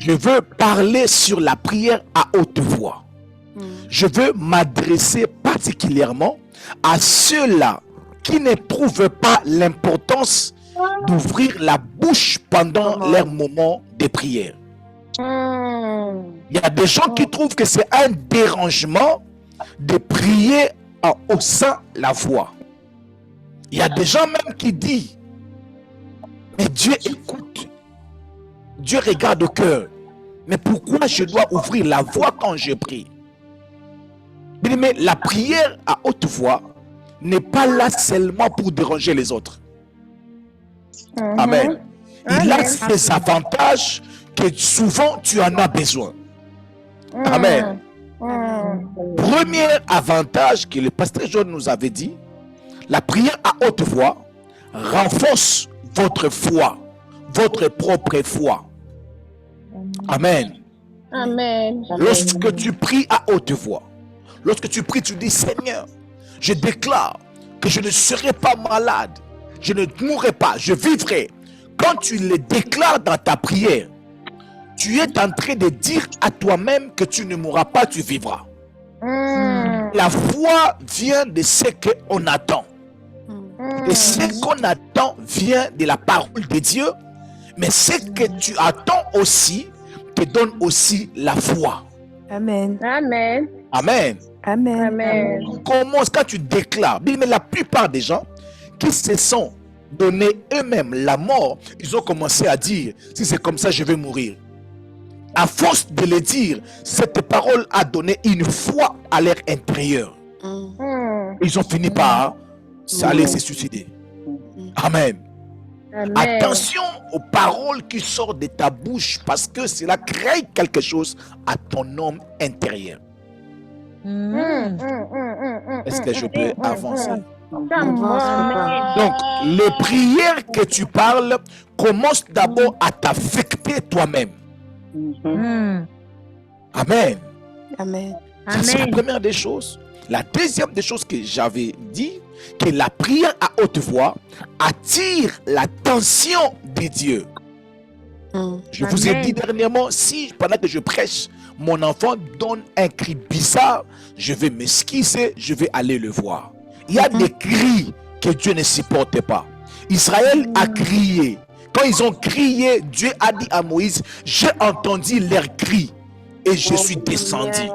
Je veux parler sur la prière à haute voix. Je veux m'adresser particulièrement à ceux-là qui ne trouvent pas l'importance d'ouvrir la bouche pendant leur moment de prière. Il y a des gens qui trouvent que c'est un dérangement de prier en haussant la voix. Il y a des gens même qui disent, mais Dieu écoute, Dieu regarde au cœur, mais pourquoi je dois ouvrir la voix quand je prie? Mais la prière à haute voix n'est pas là seulement pour déranger les autres. Amen. Il a ses avantages que souvent tu en as besoin. Amen. Premier avantage que le pasteur John nous avait dit, la prière à haute voix renforce votre foi, votre propre foi. Amen. Amen. Lorsque tu pries à haute voix, lorsque tu pries, tu dis, Seigneur, je déclare que je ne serai pas malade, je ne mourrai pas, je vivrai. Quand tu le déclares dans ta prière, tu es en train de dire à toi-même que tu ne mourras pas, tu vivras. La foi vient de ce qu'on attend. Et ce qu'on attend vient de la parole de Dieu, mais ce que tu attends aussi te donne aussi la foi. Amen. Amen. Amen. Amen. Amen. Commence quand tu déclares. Mais la plupart des gens qui se sont donné eux-mêmes la mort, ils ont commencé à dire, si c'est comme ça, je vais mourir. À force de le dire, cette parole a donné une foi à leur intérieur. Ils ont fini par aller se suicider. Amen. Amen. Attention aux paroles qui sortent de ta bouche, parce que cela crée quelque chose à ton homme intérieur. Est-ce que je peux avancer? Donc, les prières que tu parles commencent d'abord à t'affecter toi-même. Amen. Amen. Ça, c'est la première des choses. La deuxième des choses que j'avais dit, que la prière à haute voix attire l'attention de Dieu. Je vous ai dit dernièrement, si pendant que je prêche, mon enfant donne un cri bizarre, je vais m'esquisser, je vais aller le voir. Il y a des cris que Dieu ne supporte pas. Israël a crié. Quand ils ont crié, Dieu a dit à Moïse, j'ai entendu leurs cris et je suis descendu.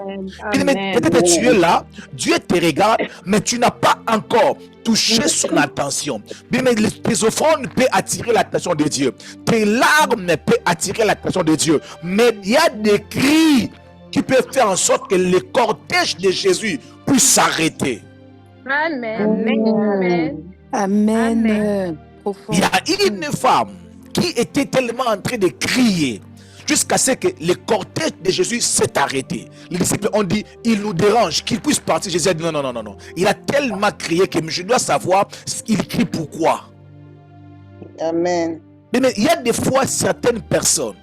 Peut-être que tu es là, Dieu te regarde, mais tu n'as pas encore touché son attention. Mais tes offrandes peuvent attirer l'attention de Dieu. Tes larmes peuvent attirer l'attention de Dieu. Mais il y a des cris qui peuvent faire en sorte que le cortège de Jésus puisse s'arrêter. Amen. Amen. Il y a une femme qui était tellement en train de crier jusqu'à ce que le cortège de Jésus s'est arrêté. Les disciples ont dit, il nous dérange, qu'il puisse partir. Jésus a dit, non. Il a tellement crié que je dois savoir, il crie pourquoi. Amen. Mais il y a des fois certaines personnes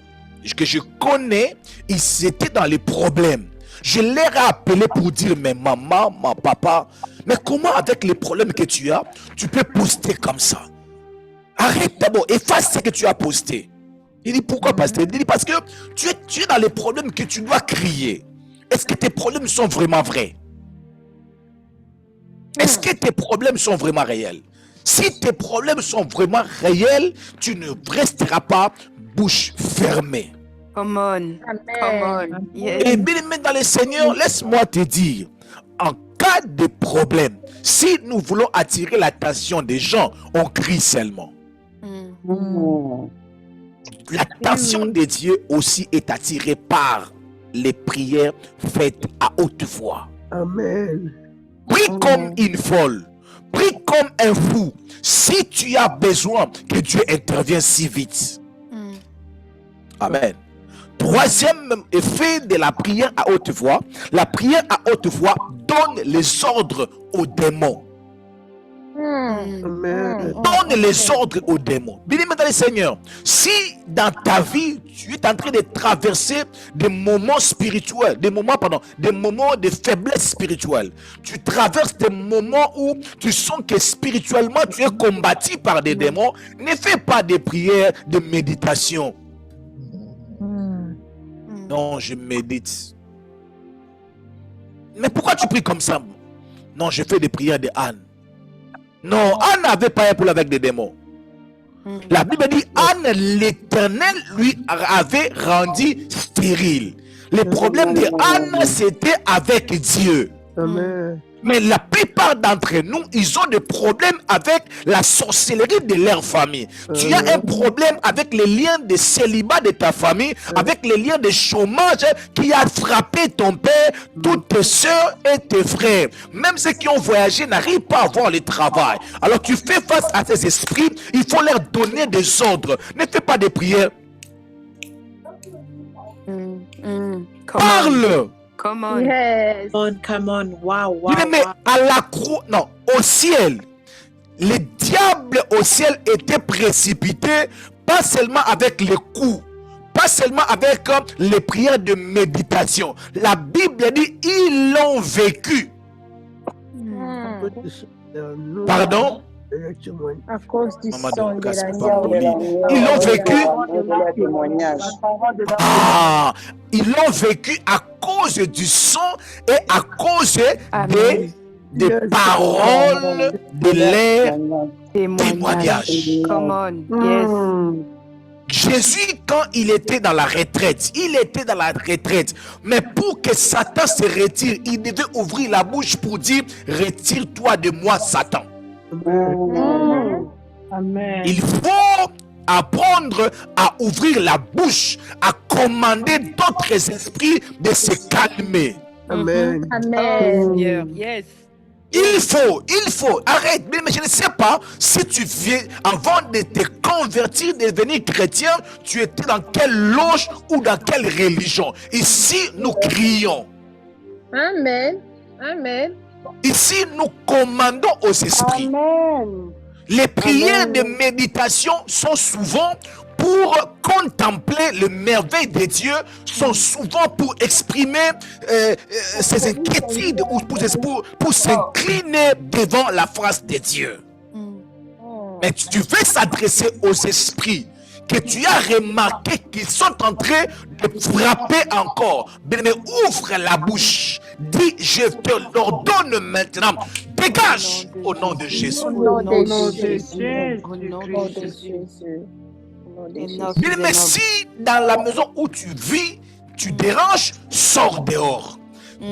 que je connais, ils étaient dans les problèmes. Je leur ai appelé pour dire, mais maman, mon papa, mais comment avec les problèmes que tu as, tu peux poster comme ça? Arrête d'abord, efface ce que tu as posté. Il dit, pourquoi pasteur? Il dit, parce que tu es dans les problèmes que tu dois crier. Est-ce que tes problèmes sont vraiment vrais? Est-ce que tes problèmes sont vraiment réels? Si tes problèmes sont vraiment réels, tu ne resteras pas bouche fermée. Come on. Come on. Yes. Et bien aimé dans le Seigneur, laisse-moi te dire, en cas de problème, si nous voulons attirer l'attention des gens, on crie seulement. L'attention de Dieu aussi est attirée par les prières faites à haute voix. Amen. Prie comme une folle, prie comme un fou, si tu as besoin que Dieu intervienne si vite. Amen. Troisième effet de la prière à haute voix, la prière à haute voix donne les ordres aux démons. Amen. Donne les ordres aux démons. Bien-aimé dans le Seigneur, si dans ta vie, tu es en train de traverser des moments spirituels, des moments de faiblesse spirituelle, tu traverses des moments où tu sens que spirituellement tu es combattu par des démons, ne fais pas de prières de méditation. Non, je médite. Mais pourquoi tu pries comme ça? Non, je fais des prières de Anne. Non, Anne n'avait pas un problème avec des démons. La Bible dit Anne, l'Éternel lui avait rendu stérile. Le problème de Anne, c'était avec Dieu. Amen. Mais la plupart d'entre nous, ils ont des problèmes avec la sorcellerie de leur famille. Tu as un problème avec les liens de célibat de ta famille, avec les liens de chômage qui a frappé ton père, toutes tes soeurs et tes frères. Même ceux qui ont voyagé n'arrivent pas à avoir le travail. Alors tu fais face à ces esprits, il faut leur donner des ordres. Ne fais pas des prières. Parle. Come on. Yes. Come on. Wow, wow. Mais à la croix, non, au ciel, les diables au ciel étaient précipités, pas seulement avec les coups, pas seulement avec les prières de méditation. La Bible dit, ils l'ont vécu. Pardon? À cause du Maman, sang donc, de casse pas l'agneau. mon lit. Ils l'ont vécu. Ah, ils l'ont vécu à cause du sang et à cause des paroles de leur témoignage. Come on. Yes. Jésus, quand il était dans la retraite, mais pour que Satan se retire, il devait ouvrir la bouche pour dire, retire-toi de moi, Satan. Amen. Il faut apprendre à ouvrir la bouche, à commander d'autres esprits de se calmer. Amen. Amen. Yes. Il faut, arrête, mais je ne sais pas si tu viens, avant de te convertir, de devenir chrétien, tu étais dans quelle loge ou dans quelle religion. Ici, nous crions. Amen. Amen. Ici, nous commandons aux esprits. Amen. Les prières de méditation sont souvent pour contempler le merveille de Dieu, sont souvent pour exprimer ses inquiétudes ou pour s'incliner devant la face de Dieu. Mais tu veux s'adresser aux esprits que tu as remarqué qu'ils sont en train de frapper encore. Mais ouvre la bouche. Dis, je te l'ordonne maintenant. Dégage au nom de Jésus. Au nom de Jésus. Au nom de Jésus. Mais si dans la maison où tu vis, tu déranges, sors dehors.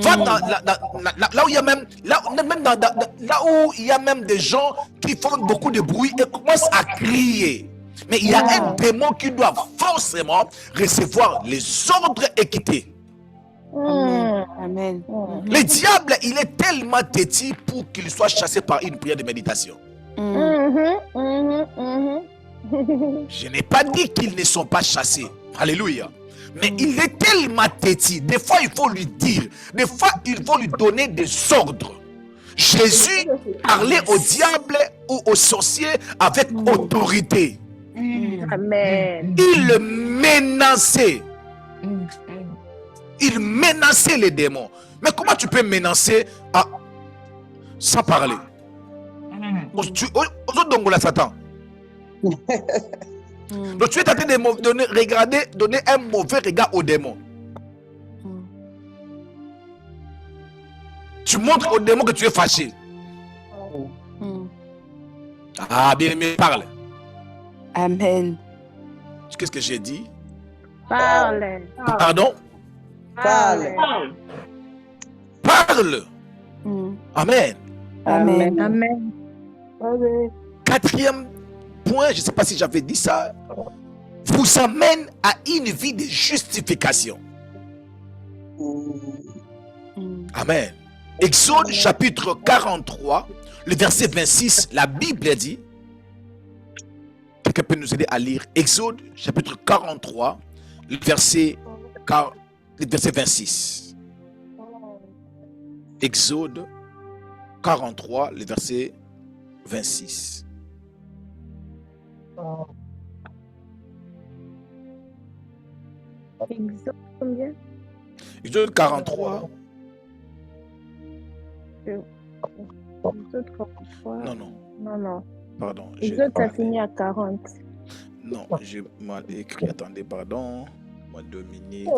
Va dans là où il y a même là où il y a même des gens qui font beaucoup de bruit et commencent à crier. Mais il y a un démon qui doit forcément recevoir les ordres et quitter. Amen. Le diable, il est tellement têtu pour qu'il soit chassé par une prière de méditation. Je n'ai pas dit qu'ils ne sont pas chassés. Alléluia. Mais il est tellement têtu. Des fois, il faut lui dire. Des fois, il faut lui donner des ordres. Jésus parlait au diable ou aux sorciers avec autorité. Amen. Il le menaçait. Il menaçait les démons. Mais comment tu peux menacer sans parler? Satan. Donc tu es en train de donner un mauvais regard aux démons. Tu montres aux démons que tu es fâché. Ah, bien aimé, parle. Amen. Qu'est-ce que j'ai dit? Parle. Pardon? Parle. Parle. Amen. Amen. Amen. Quatrième point, je ne sais pas si j'avais dit ça, vous amène à une vie de justification. Amen. Exode chapitre 43, le verset 26, la Bible dit, quelqu'un peut nous aider à lire Exode chapitre 43, le verset 26. Exode 43, le verset 26. Exode combien? Exode 43. Exode 43. Non. Pardon. Exode, ça finit à 40. Non, j'ai mal écrit. Attendez, pardon. Moi, 2 minutes.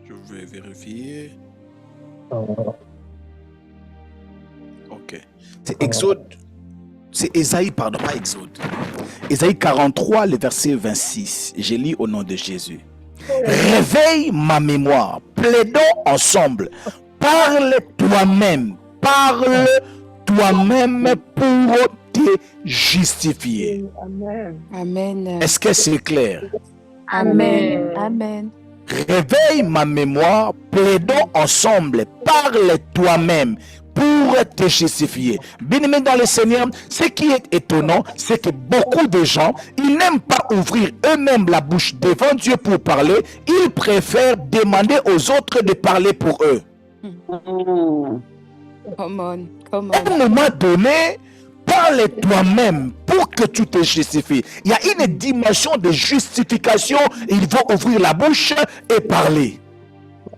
Je vais vérifier. Ok. C'est Exode. C'est Ésaïe, pardon, pas Exode. Ésaïe 43, le verset 26. Je lis au nom de Jésus. Réveille ma mémoire. Plaidons ensemble. Parle toi-même pour te justifier. Amen. Amen. Est-ce que c'est clair? Amen. Amen. Réveille ma mémoire, plaidons ensemble, parle toi-même pour te justifier. Bien-aimé dans le Seigneur, ce qui est étonnant, c'est que beaucoup de gens, ils n'aiment pas ouvrir eux-mêmes la bouche devant Dieu pour parler, ils préfèrent demander aux autres de parler pour eux. Come on. À un moment donné, parle toi-même pour que tu te justifies. Il y a une dimension de justification. Il faut ouvrir la bouche et parler.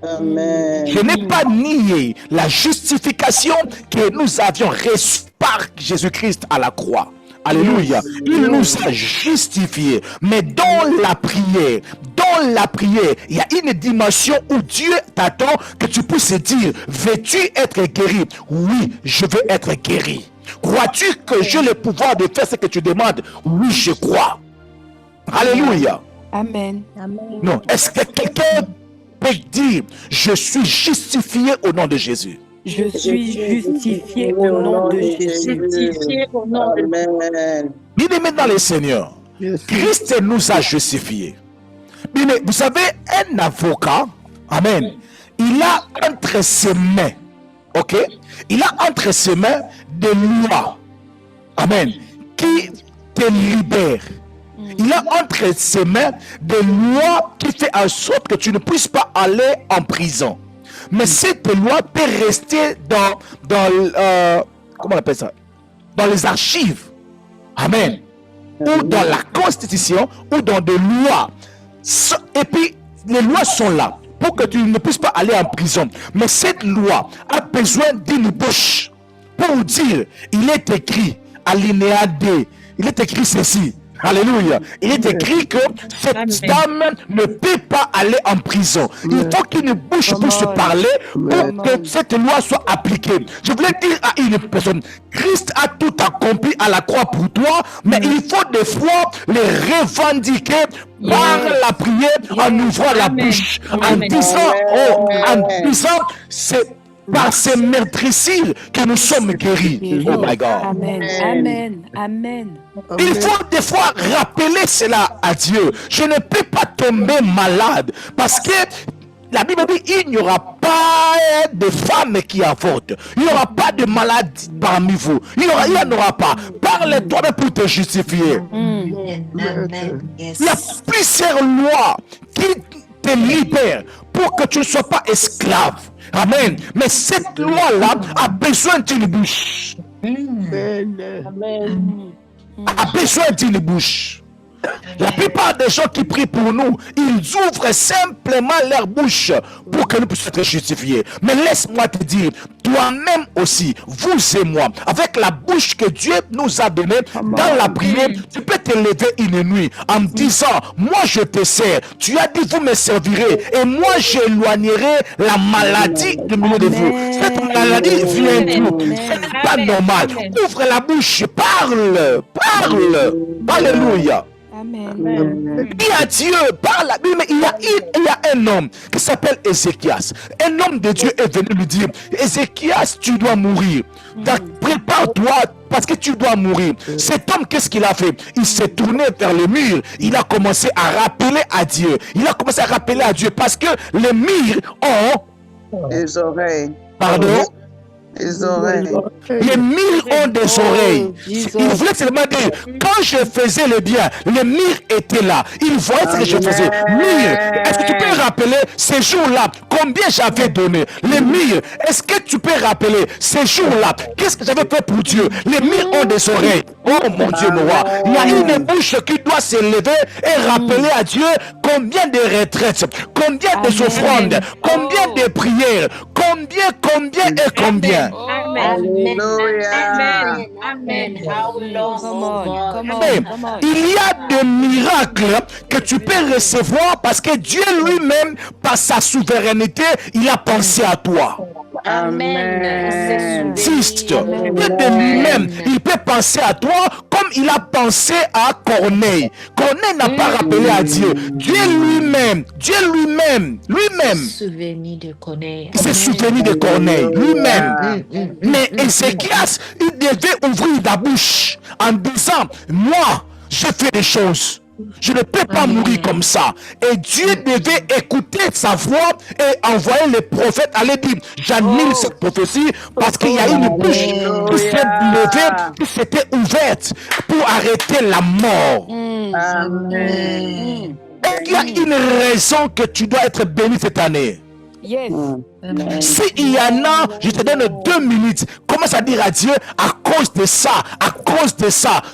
Amen. Je n'ai pas nié la justification que nous avions reçue par Jésus-Christ à la croix. Alléluia. Il nous a justifiés. Mais dans la prière, il y a une dimension où Dieu t'attend que tu puisses dire, veux-tu être guéri? Oui, je veux être guéri. Crois-tu que j'ai le pouvoir de faire ce que tu demandes? Oui, je crois. Alléluia. Amen. Non, est-ce que quelqu'un peut dire, je suis justifié au nom de Jésus? Je suis justifié au nom de Jésus. Amen. Bien-aimé dans le Seigneur, Christ nous a justifiés. Mais vous savez, un avocat, amen, il a entre ses mains, ok, il a entre ses mains des lois, amen, qui te libèrent. Il a entre ses mains des lois qui font en sorte que tu ne puisses pas aller en prison. Mais cette loi peut rester dans comment on appelle ça? Dans les archives. Amen. Ou dans la constitution, ou dans des lois. Et puis, les lois sont là pour que tu ne puisses pas aller en prison. Mais cette loi a besoin d'une bouche pour dire, il est écrit, alinéa D, il est écrit ceci. Alléluia. Il est écrit que cette dame ne peut pas aller en prison. Il faut qu'une bouche puisse parler pour que cette loi soit appliquée. Je voulais dire à une personne, Christ a tout accompli à la croix pour toi, mais il faut des fois les revendiquer par la prière en ouvrant la bouche, en disant, c'est par ces meurtrissures que nous sommes guéris. Oh my God. Amen. Amen. Amen. Il faut des fois rappeler cela à Dieu. Je ne peux pas tomber malade parce que la Bible dit il n'y aura pas de femmes qui avortent. Il n'y aura pas de malades parmi vous. Il n'y en aura pas. Parle-toi pour te justifier. Il y a plusieurs lois qui te libèrent pour que tu ne sois pas esclave. Amen. Mais cette loi-là a besoin d'une bouche. A besoin d'une bouche. La plupart des gens qui prient pour nous, ils ouvrent simplement leur bouche pour que nous puissions être justifiés. Mais laisse-moi te dire, toi-même aussi, vous et moi, avec la bouche que Dieu nous a donnée dans la prière, tu peux te lever une nuit en disant, moi je te sers. Tu as dit, vous me servirez et moi j'éloignerai la maladie du milieu de vous. Cette maladie vient d'où? Ce n'est pas normal. Ouvre la bouche, parle. Alléluia. Amen. Dis à Dieu, par la Bible, il y a un homme qui s'appelle Ézéchias. Un homme de Dieu est venu lui dire, Ézéchias, tu dois mourir. Prépare-toi parce que tu dois mourir. Cet homme, qu'est-ce qu'il a fait? Il s'est tourné vers le mur. Il a commencé à rappeler à Dieu. Parce que les murs ont des oreilles. Pardon? Les oreilles. Les murs ont des oreilles. Il voulait seulement dire, quand je faisais le bien, les murs étaient là. Ils voyaient ce que je faisais. Murs. Est-ce que tu peux rappeler rappeler ces jours-là, combien j'avais donné? Les mille, est-ce que tu peux rappeler ces jours-là? Qu'est-ce que j'avais fait pour Dieu? Les mille ont des oreilles. Oh mon Dieu, mon roi. Il y a une bouche qui doit se lever et rappeler à Dieu combien de retraites, combien de offrandes, combien de prières, combien et combien. Amen. Il y a des miracles que tu peux recevoir parce que Dieu lui-même, par sa souveraineté, il a pensé à toi. Amen. Dieu de même, il peut penser à toi comme il a pensé à Corneille. Corneille n'a pas rappelé à Dieu. Dieu lui-même, Souvenir de Corneille. il s'est souvenu de Corneille, lui-même. Mais Ézéchias, il devait ouvrir la bouche en disant, moi, je fais des choses. Je ne peux pas mourir comme ça. Et Dieu devait écouter sa voix et envoyer les prophètes aller dire, j'annule cette prophétie parce qu'il y a une bouche qui s'est levée, qui s'était ouverte pour arrêter la mort. Amen. Et il y a une raison que tu dois être béni cette année. Yes. S'il y en a, je te donne 2 minutes. Commence à dire à Dieu, à cause de ça,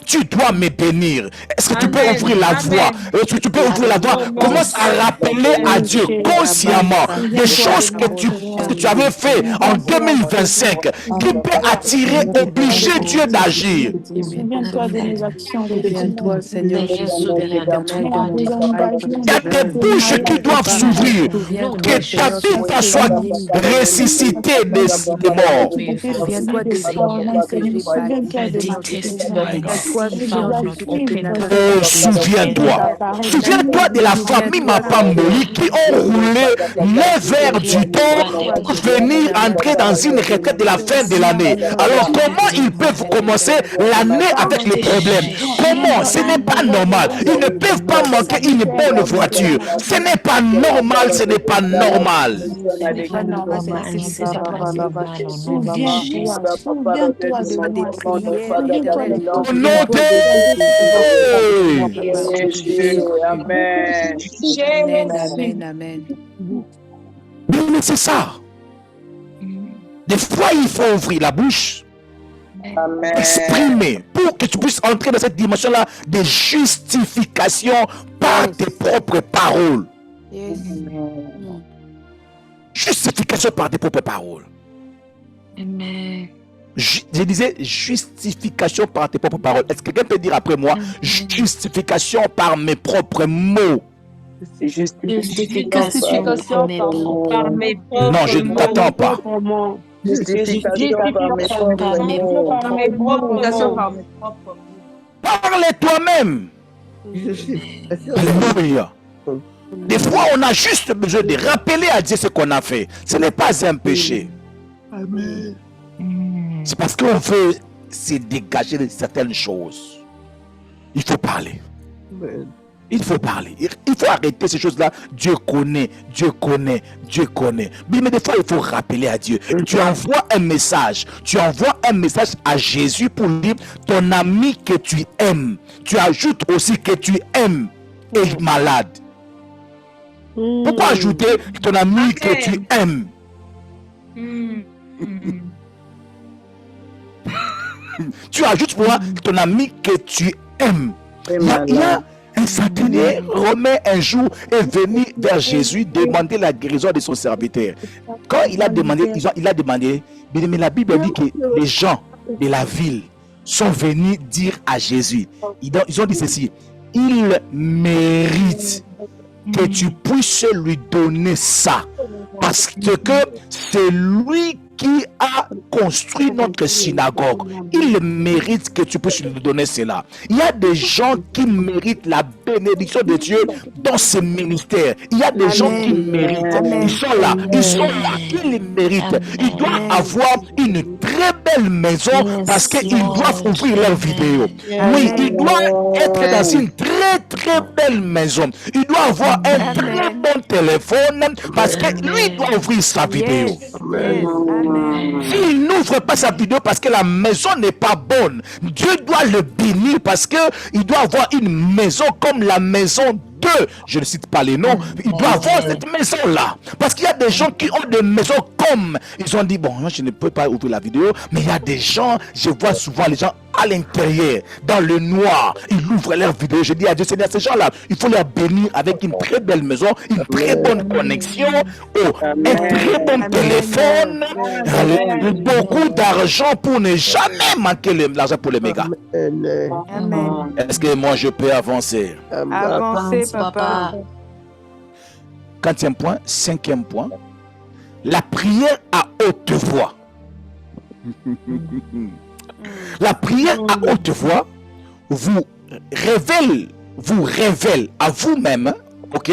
tu dois me bénir. Est-ce que tu peux ouvrir la voie? Est-ce que tu peux ouvrir la voie? Commence à rappeler à Dieu consciemment des choses que tu avais fait en 2025 qui peut attirer, obliger Dieu d'agir. Souviens-toi de mes actions. Souviens-toi, Seigneur. Il y a des bouches qui doivent s'ouvrir. Que ta vie soit ressuscitée des morts. Souviens-toi de Oh, souviens-toi de la famille Mapamboli qui ont roulé 9 heures du temps pour venir entrer dans une retraite de la fin de l'année. Alors comment ils peuvent commencer l'année avec les problèmes? Comment? Ce n'est pas normal. Ils ne peuvent pas manquer une bonne voiture. Ce n'est pas normal, ce n'est pas normal. Au nom Amen. Mais c'est ça. Des fois, il faut ouvrir la bouche, exprimer, pour que tu puisses entrer dans cette dimension-là de justification par tes propres paroles. Justification par tes propres paroles. Je disais justification par tes propres paroles. Est-ce que quelqu'un peut dire après moi justification par mes propres mots? Justification par mes propres mots. Non, je ne t'attends pas. Justification par mes propres mots. Parle toi-même. Alléluia. Des fois, on a juste besoin de rappeler à Dieu ce qu'on a fait. Ce n'est pas un péché. Amen. C'est parce qu'on veut se dégager de certaines choses. Il faut parler. Amen. Il faut parler. Il faut arrêter ces choses-là. Dieu connaît. Mais des fois, il faut rappeler à Dieu. Tu envoies un message. Tu envoies un message à Jésus pour dire ton ami que tu aimes. Tu ajoutes aussi que tu aimes est malade. Pourquoi ajouter ton ami que tu aimes? Tu ajoutes pour moi ton ami que tu aimes. Il y a un centenier romain un jour est venu vers Jésus demander la guérison de son serviteur. Quand il a demandé, mais la Bible dit que les gens de la ville sont venus dire à Jésus, ils ont dit ceci, il mérite que tu puisses lui donner ça, parce que c'est lui qui a construit notre synagogue. Il mérite que tu puisses lui donner cela. Il y a des gens qui méritent la bénédiction de Dieu dans ce ministère. Il y a des gens qui méritent. Ils sont là, ils méritent. Ils doivent avoir une très belle maison parce qu'ils doivent ouvrir leur vidéo. Oui, ils doivent être dans une très belle maison. Il doit avoir un très bon téléphone parce que lui doit ouvrir sa vidéo. S'il n'ouvre pas sa vidéo parce que la maison n'est pas bonne, Dieu doit le bénir parce que il doit avoir une maison comme la maison deux, je ne cite pas les noms, il doit avoir cette maison-là. Parce qu'il y a des gens qui ont des maisons comme, ils ont dit, bon, je ne peux pas ouvrir la vidéo, mais il y a des gens, je vois souvent les gens à l'intérieur, dans le noir, ils ouvrent leur vidéo. Je dis à Dieu, Seigneur, ces gens-là, il faut les bénir avec une très belle maison, une très bonne connexion, un très bon téléphone, beaucoup d'argent pour ne jamais manquer l'argent pour les mégas. Amen. Est-ce que moi je peux avancer? Avancez, papa. 4e point, 5e point, la prière à haute voix. La prière à haute voix vous révèle à vous-même, ok?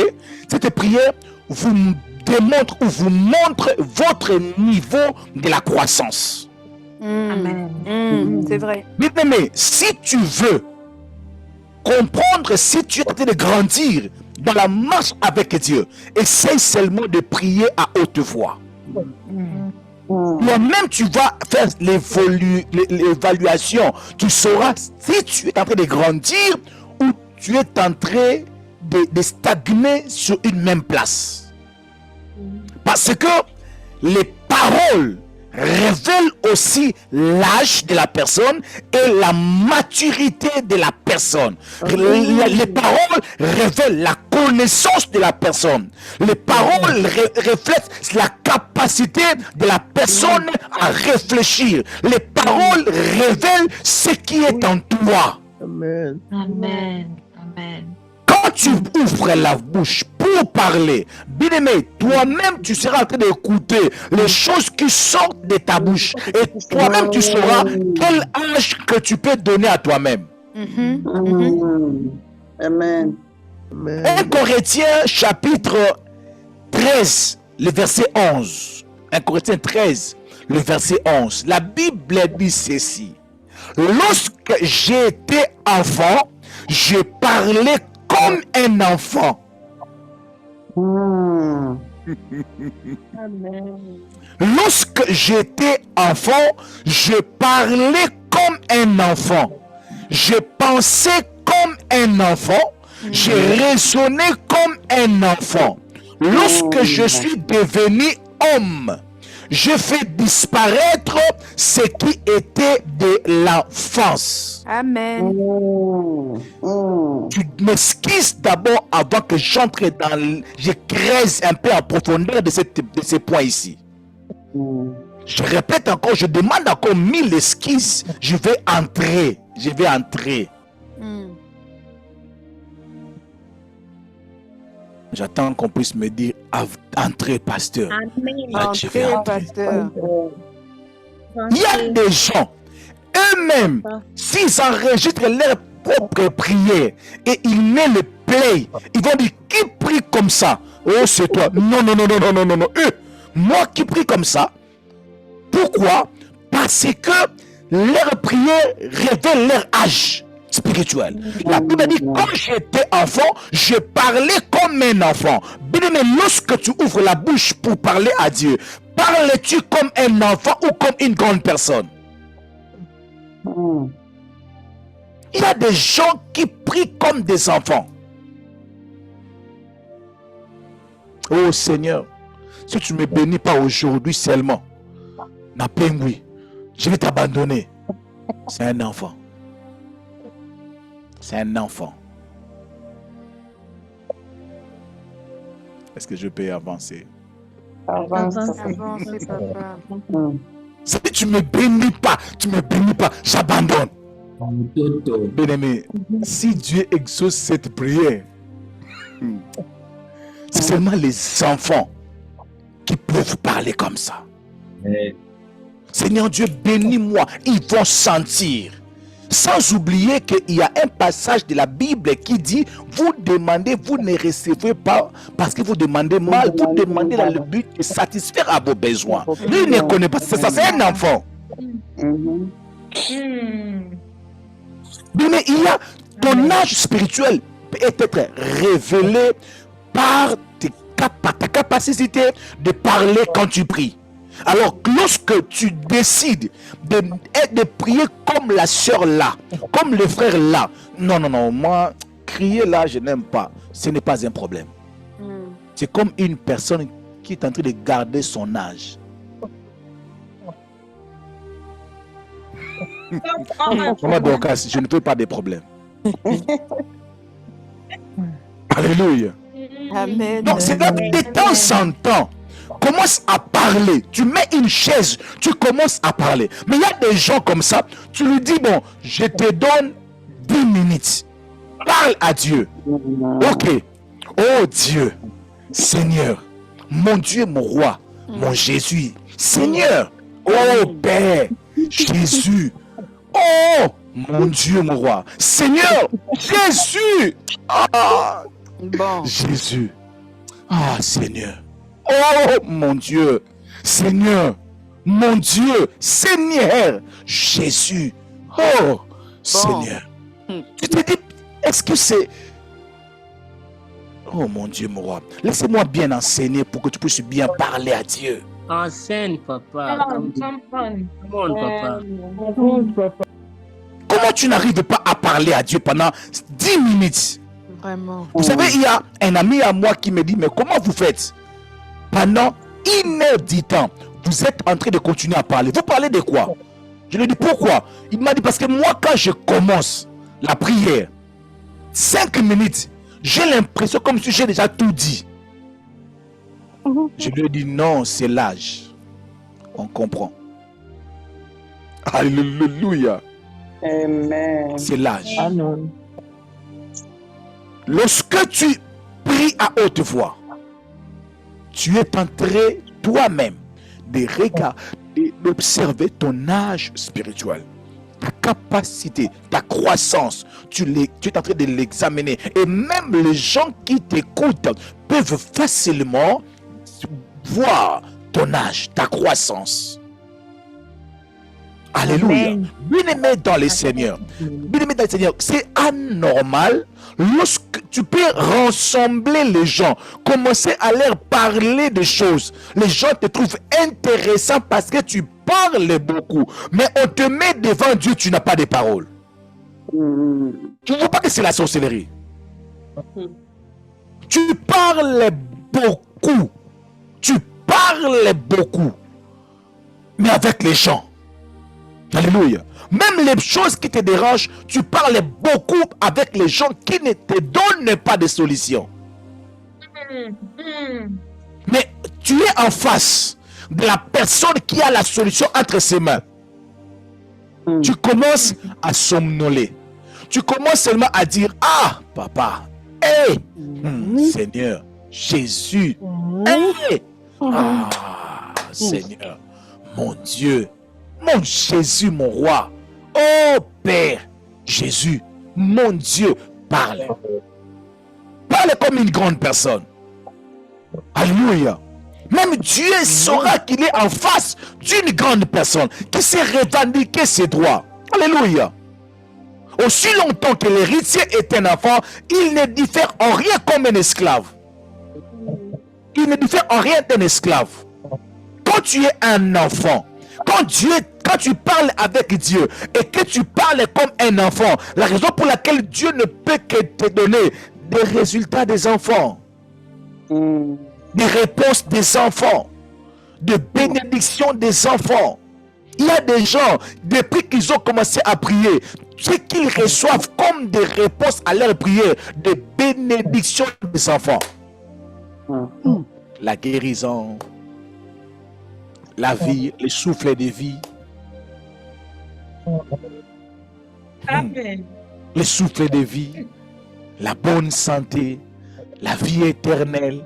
Cette prière vous démontre ou vous montre votre niveau de la croissance. Amen. C'est vrai. Mais si tu veux comprendre, si tu es en train de grandir dans la marche avec Dieu, essaye seulement de prier à haute voix. Toi-même, tu vas faire l'évaluation. Tu sauras si tu es en train de grandir ou tu es en train de stagner sur une même place. Parce que les paroles révèlent aussi l'âge de la personne et la maturité de la personne. Les paroles révèlent la connaissance de la personne. Les paroles reflètent la capacité de la personne à réfléchir. Les paroles révèlent ce qui est en toi. Amen. Amen. Amen. Quand tu ouvres la bouche pour parler, bien aimé, toi-même tu seras en train d'écouter les choses qui sortent de ta bouche. Et toi-même tu sauras quel âge que tu peux donner à toi-même. Amen. 1 Corinthiens chapitre 13, le verset 11. 1 Corinthiens 13, le verset 11. La Bible dit ceci. Lorsque j'étais enfant, je parlais comme un enfant. Lorsque j'étais enfant, je parlais comme un enfant. Je pensais comme un enfant. Je raisonnais comme un enfant. Lorsque je suis devenu homme, je fais disparaître ce qui était de l'enfance. Amen. Tu m'excuses d'abord avant que j'entre dans... Je creuse un peu en profondeur de ces points ici. Je répète encore, je demande encore 1000 excuses. Je vais entrer. J'attends qu'on puisse me dire entrez, pasteur. Là, je vais entrer. Pasteur. Il y a des gens, eux-mêmes, s'ils enregistrent leur propre prière et ils mettent le play, ils vont dire qui prie comme ça? Oh, c'est toi. Non. Eux, moi qui prie comme ça. Pourquoi? Parce que leur prière révèle leur âge spirituel. La Bible dit, comme j'étais enfant, je parlais comme un enfant. Bien aimé, lorsque tu ouvres la bouche pour parler à Dieu, parles-tu comme un enfant ou comme une grande personne? Il y a des gens qui prient comme des enfants. Oh Seigneur, si tu ne me bénis pas aujourd'hui seulement, oui, je vais t'abandonner. C'est un enfant. C'est un enfant. Est-ce que je peux avancer? Avancez, papa. Si tu ne me bénis pas, j'abandonne. Bien-aimé, si Dieu exauce cette prière, c'est seulement les enfants qui peuvent parler comme ça. Seigneur Dieu, bénis-moi. Ils vont sentir. Sans oublier qu'il y a un passage de la Bible qui dit, vous demandez, vous ne recevez pas parce que vous demandez mal, vous demandez dans le but de satisfaire à vos besoins. Lui ne connaît pas, c'est ça, c'est un enfant. Mais il y a ton âge spirituel peut être révélé par ta capacité de parler quand tu pries. Alors, lorsque tu décides de prier comme la sœur là, comme le frère là, non, moi, crier là, je n'aime pas. Ce n'est pas un problème. C'est comme une personne qui est en train de garder son âge. Maman Dorcas, je ne veux pas de problème. Alléluia. Amen. Donc c'est de temps en temps, commence à parler. Tu mets une chaise, tu commences à parler. Mais il y a des gens comme ça, tu lui dis, bon, je te donne 10 minutes. Parle à Dieu. Ok. Oh Dieu, Seigneur, mon Dieu, mon roi, mon Jésus, Seigneur, oh Père, Jésus, oh mon Dieu, mon roi, Seigneur, Jésus, ah, Bon. Jésus, ah Seigneur, oh mon Dieu, Seigneur, mon Dieu, Seigneur, Jésus, oh Seigneur. Tu te dis, est-ce que c'est... Oh mon Dieu, mon roi, laissez-moi bien enseigner pour que tu puisses bien parler à Dieu. Enseigne, papa. Come on, papa. Comment tu n'arrives pas à parler à Dieu pendant 10 minutes? Vraiment. Vous savez, il y a un ami à moi qui me dit, mais comment vous faites? Pendant 1h10 temps, vous êtes en train de continuer à parler. Vous parlez de quoi? Je lui dis, pourquoi? Il m'a dit, parce que moi, quand je commence la prière, 5 minutes, j'ai l'impression comme si j'ai déjà tout dit. Je lui ai dit, non, c'est l'âge. On comprend. Alléluia. Amen. C'est l'âge. Amen. Lorsque tu pries à haute voix, tu es en train toi-même de regarder, d'observer ton âge spirituel, ta capacité, ta croissance. Tu es en train de l'examiner. Et même les gens qui t'écoutent peuvent facilement voir ton âge, ta croissance. Alléluia. Bien-aimé dans les Seigneurs. Bien-aimé dans les Seigneurs, c'est anormal lorsque tu peux rassembler les gens, commencer à leur parler des choses. Les gens te trouvent intéressant parce que tu parles beaucoup. Mais on te met devant Dieu, tu n'as pas de paroles. Tu ne vois pas que c'est la sorcellerie. Tu parles beaucoup. Tu parles beaucoup. Mais avec les gens. Alléluia. Même les choses qui te dérangent, tu parles beaucoup avec les gens qui ne te donnent pas de solution. Mais tu es en face de la personne qui a la solution entre ses mains. Tu commences à somnoler. Tu commences seulement à dire, ah, papa, hé, Seigneur, Jésus, hé, ah, Seigneur, mon Dieu, mon Jésus, mon roi, oh Père, Jésus, mon Dieu, parle. Parle comme une grande personne. Alléluia. Même Dieu saura qu'il est en face d'une grande personne qui s'est revendiqué ses droits. Alléluia. Aussi longtemps que l'héritier est un enfant, il ne diffère en rien comme un esclave. Il ne diffère en rien d'un esclave. Quand tu es un enfant, quand tu parles avec Dieu et que tu parles comme un enfant, la raison pour laquelle Dieu ne peut que te donner des résultats des enfants, des réponses des enfants, de bénédictions des enfants. Il y a des gens, depuis qu'ils ont commencé à prier, ce qu'ils reçoivent comme des réponses à leur prière, des bénédictions des enfants. La guérison, la vie, le souffle de vie. Amen. Le souffle de vie, la bonne santé, la vie éternelle.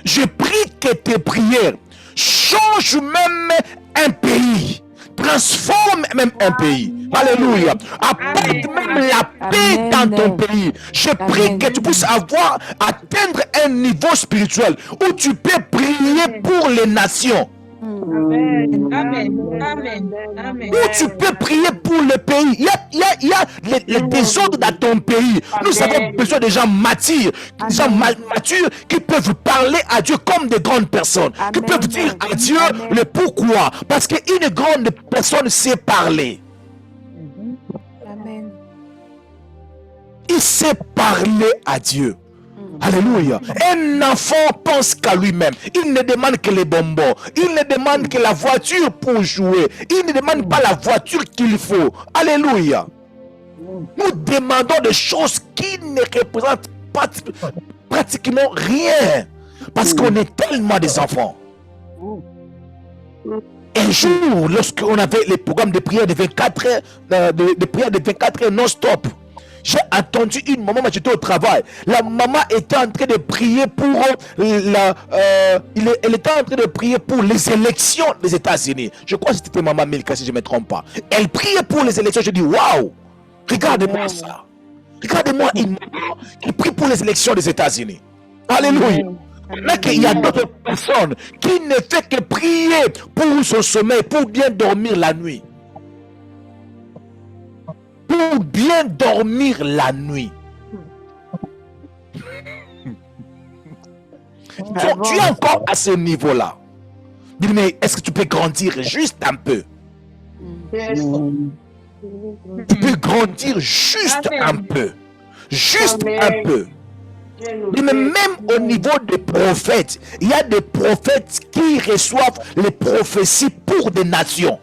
Je prie que tes prières changent même un pays, transforment même un pays. Alléluia. Apporte même la paix dans ton pays. Je prie que tu puisses atteindre un niveau spirituel où tu peux prier pour les nations. Amen. Amen. Amen. Amen. Où tu peux prier pour le pays. Il y a les désordres dans ton pays. Nous avons besoin de gens matures, des gens matures qui peuvent parler à Dieu comme des grandes personnes, qui peuvent dire à Dieu le pourquoi. Parce qu'une grande personne sait parler. Amen. Il qui sait parler à Dieu. Alléluia. Un enfant pense qu'à lui-même. Il ne demande que les bonbons. Il ne demande que la voiture pour jouer. Il ne demande pas la voiture qu'il faut. Alléluia. Nous demandons des choses qui ne représentent pas pratiquement rien. Parce qu'on est tellement des enfants. Un jour, lorsqu'on avait les programmes de prière de 24 heures, de prière de 24 heures non-stop, j'ai entendu une maman, j'étais au travail. La maman était en train de prier pour elle était en train de prier pour les élections des États-Unis. Je crois que c'était maman Milka, si je ne me trompe pas. Elle priait pour les élections. Je dis waouh, regardez-moi ça. Regardez-moi une maman qui prie pour les élections des États-Unis. Alléluia. Mais qu'il y a d'autres personnes qui ne font que prier pour son sommeil, pour bien dormir la nuit. Pour bien dormir la nuit. Tu es encore à ce niveau-là. Dis, mais est-ce que tu peux grandir juste un peu? Tu peux grandir juste un peu. Juste un peu. Mais même au niveau des prophètes, il y a des prophètes qui reçoivent les prophéties pour des nations.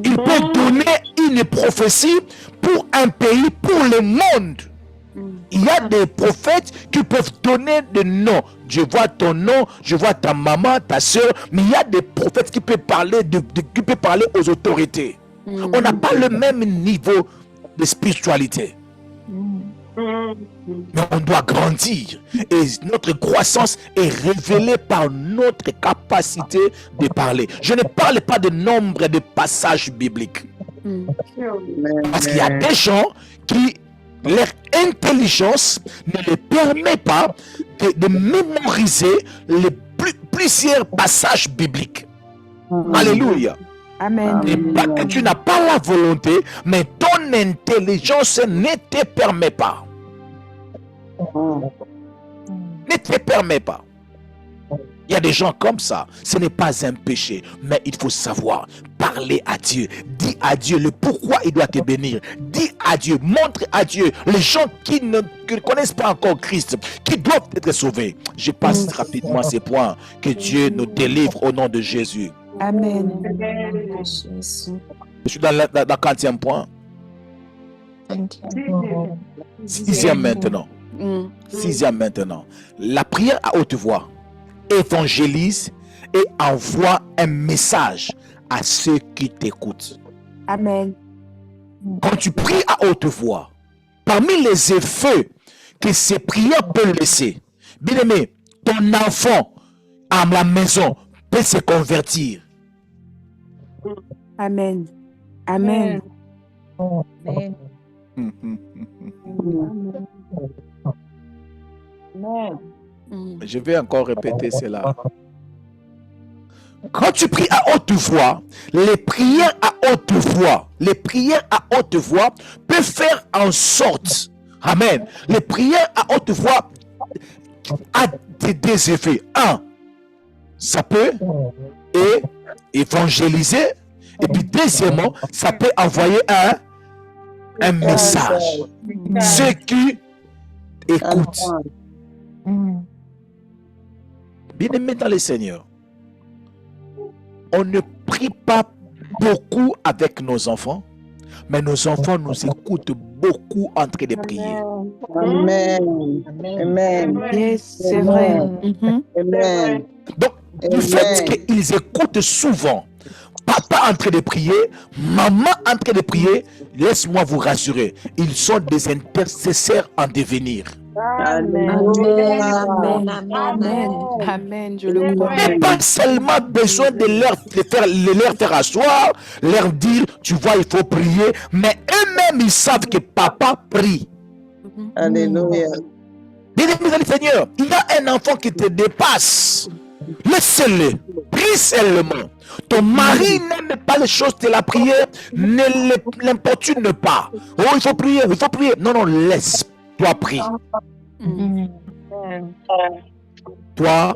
Ils peuvent donner une prophétie pour un pays, pour le monde. Il y a des prophètes qui peuvent donner des noms. Je vois ton nom, je vois ta maman, ta soeur. Mais il y a des prophètes qui peuvent parler, qui peuvent parler aux autorités. On n'a pas le même niveau de spiritualité. Mais on doit grandir et notre croissance est révélée par notre capacité de parler. Je ne parle pas de nombre de passages bibliques. Parce qu'il y a des gens qui, leur intelligence ne les permet pas de mémoriser plusieurs passages bibliques. Alléluia. Amen. Et pas que tu n'as pas la volonté, mais ton intelligence ne te permet pas. Ne te permet pas. Il y a des gens comme ça. Ce n'est pas un péché, mais il faut savoir parler à Dieu. Dis à Dieu le pourquoi il doit te bénir. Dis à Dieu, montre à Dieu les gens qui ne connaissent pas encore Christ, qui doivent être sauvés. Je passe rapidement ces points. Que Dieu nous délivre au nom de Jésus. Amen. Je suis dans le 40e point. 6e maintenant. 6e maintenant. La prière à haute voix évangélise et envoie un message à ceux qui t'écoutent. Amen. Quand tu pries à haute voix, parmi les effets que ces prières peuvent laisser, bien aimé, ton enfant à la maison peut se convertir. Amen. Amen. Amen. Je vais encore répéter cela. Quand tu pries à haute voix, les prières à haute voix peuvent faire en sorte, amen, les prières à haute voix ont des effets. Un, ça peut évangéliser, et puis deuxièmement, ça peut envoyer un message. Ceux qui écoutent. Bien-aimés dans le Seigneur, on ne prie pas beaucoup avec nos enfants, mais nos enfants nous écoutent beaucoup en train de prier. Amen. Amen. Yes, c'est vrai. Amen. Donc, du fait qu'ils écoutent souvent, papa en train de prier, maman en train de prier, laisse-moi vous rassurer, ils sont des intercesseurs en devenir. Amen. Amen. Amen. Amen. Je le crois. Mais pas seulement besoin de leur faire asseoir, leur dire, tu vois, il faut prier, mais eux-mêmes, ils savent que papa prie. Alléluia. Bien-aimés dans le Seigneur, il y a un enfant qui te dépasse. Laisse-le, prie seulement. Ton mari n'aime pas les choses de la prière, ne l'importune pas. Oh, il faut prier, il faut prier. Non, non, laisse-toi prier. Toi,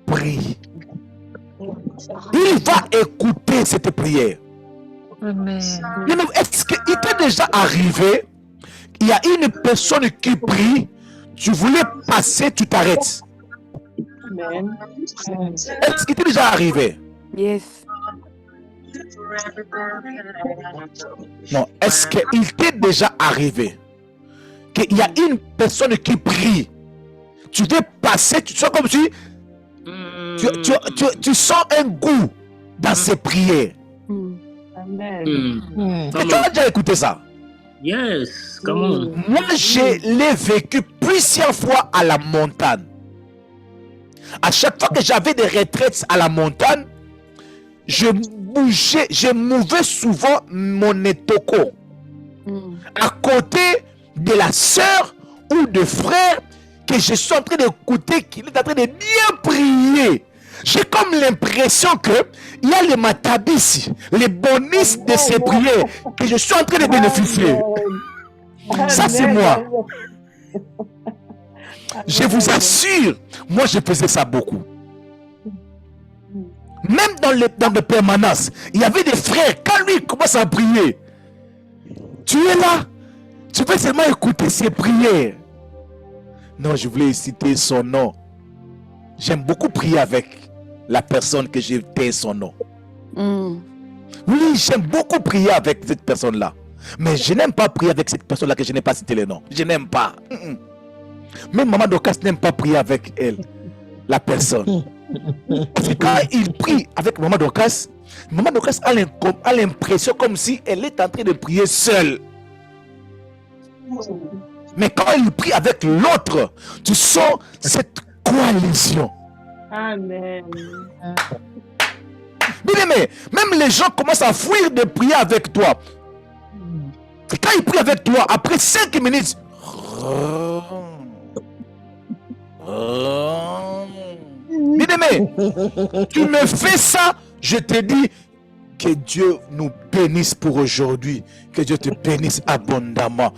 prie. Il va écouter cette prière. Amen. Est-ce qu'il t'est déjà arrivé il y a une personne qui prie, tu voulais passer, tu t'arrêtes. Est-ce qu'il t'est déjà arrivé? Yes. Non, est-ce qu'il t'est déjà arrivé qu'il y a une personne qui prie, tu t'es passé, tu sens comme si tu sens un goût dans ses prières. Et tu as déjà écouté ça? Yes, come on. Moi, je l'ai vécu plusieurs fois à la montagne. À chaque fois que j'avais des retraites à la montagne, je mouvais souvent mon étoko à côté de la sœur ou de frère que je suis en train d'écouter, qu'il est en train de bien prier. J'ai comme l'impression que il y a les matabis, les bonus de ces prières que je suis en train de bénéficier. Ça, c'est moi. Je vous assure, moi, je faisais ça beaucoup. Même dans les permanences, il y avait des frères, quand lui commence à prier, tu es là, tu peux seulement écouter ses prières. Non, je voulais citer son nom. J'aime beaucoup prier avec la personne que j'ai tait son nom. Oui, j'aime beaucoup prier avec cette personne-là. Mais je n'aime pas prier avec cette personne-là que je n'ai pas cité le nom. Je n'aime pas. Même Maman Dorcas n'aime pas prier avec elle, la personne. Parce que quand il prie avec Maman Dorcas a l'impression comme si elle est en train de prier seule. Mais quand il prie avec l'autre, tu sens cette coalition. Amen. Bien aimé, même les gens commencent à fuir de prier avec toi. Et quand il prie avec toi, après 5 minutes, bien aimé, tu me fais ça, je te dis que Dieu nous bénisse pour aujourd'hui, que Dieu te bénisse abondamment.